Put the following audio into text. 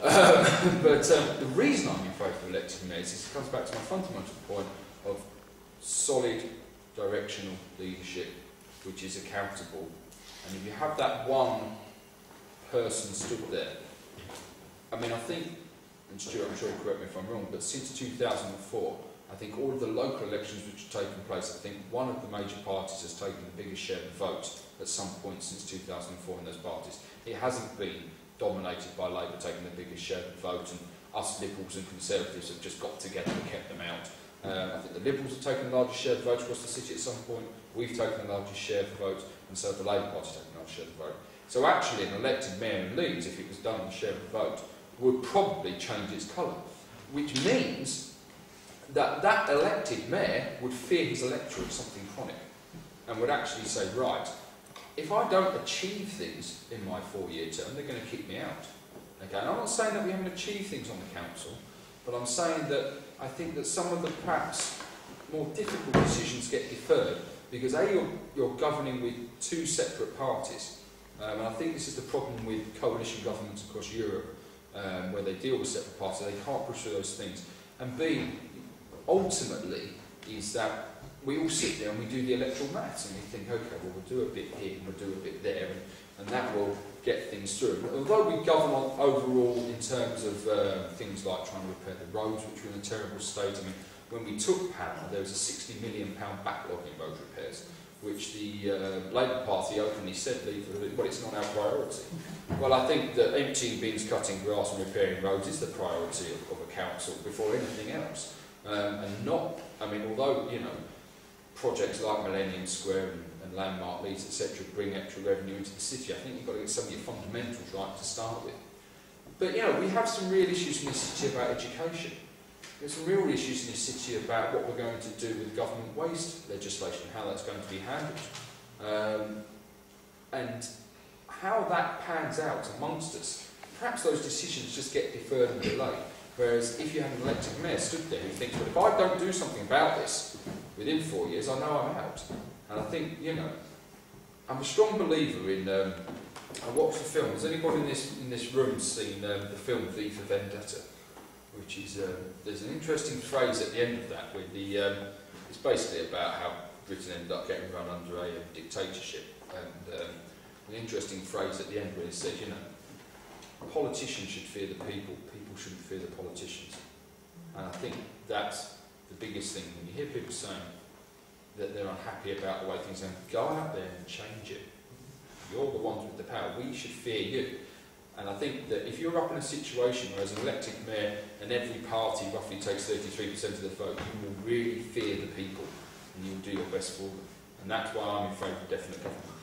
But the reason I'm in favour of elected mayors is it comes back to my fundamental point of solid directional leadership, which is accountable. And if you have that one person stood there, I mean, I think, and Stuart, I'm sure you'll correct me if I'm wrong, but since 2004, I think all of the local elections which have taken place, I think one of the major parties has taken the biggest share of the vote at some point since 2004 in those parties. It hasn't been dominated by Labour taking the biggest share of the vote, and us Liberals and Conservatives have just got together and kept them out. I think the Liberals have taken the largest share of the vote across the city at some point, we've taken the largest share of the vote, and so the Labour Party has taken the largest share of the vote. So actually an elected mayor in Leeds, if it was done on the share of the vote, would probably change its colour, which means that that elected mayor would fear his electorate something chronic and would actually say, right, if I don't achieve things in my 4-year term, they're going to kick me out. Okay, and I'm not saying that we haven't achieved things on the council, but I'm saying that I think that some of the perhaps more difficult decisions get deferred because A, you're governing with two separate parties, and I think this is the problem with coalition governments across Europe, where they deal with separate parties, they can't push through those things. And B, ultimately, is that we all sit there and we do the electoral maths and we think, okay, well, we'll do a bit here and we'll do a bit there, and that will get things through. Although we govern on overall in terms of things like trying to repair the roads, which were in a terrible state. I mean, when we took power, there was a £60 million backlog in road repairs, which the Labour Party openly said, well, it's not our priority. Well, I think that emptying bins, cutting grass and repairing roads is the priority of a council before anything else. And not, I mean, although, you know, projects like Millennium Square and Landmark Leeds, etc., bring extra revenue into the city, I think you've got to get some of your fundamentals right to start with. But, you know, we have some real issues in this city about education. There's some real issues in this city about what we're going to do with government waste legislation, how that's going to be handled. And how that pans out amongst us. Perhaps those decisions just get deferred and delayed. Whereas if you have an elected mayor stood there who thinks, well, if I don't do something about this within 4 years, I know I'm out. And I think, you know, I'm a strong believer in, I watched the film. Has anybody in this room seen the film V for Vendetta? Which is, there's an interesting phrase at the end of that, with the, it's basically about how Britain ended up getting run under a dictatorship. And an interesting phrase at the end where it says, you know, politicians should fear the people, people shouldn't fear the politicians. And I think that's the biggest thing. When you hear people saying that they're unhappy about the way things are, go out there and change it. You're the ones with the power. We should fear you. And I think that if you're up in a situation where as an elected mayor and every party roughly takes 33% of the vote, you will really fear the people and you'll do your best for them. And that's why I'm in favour of definite government.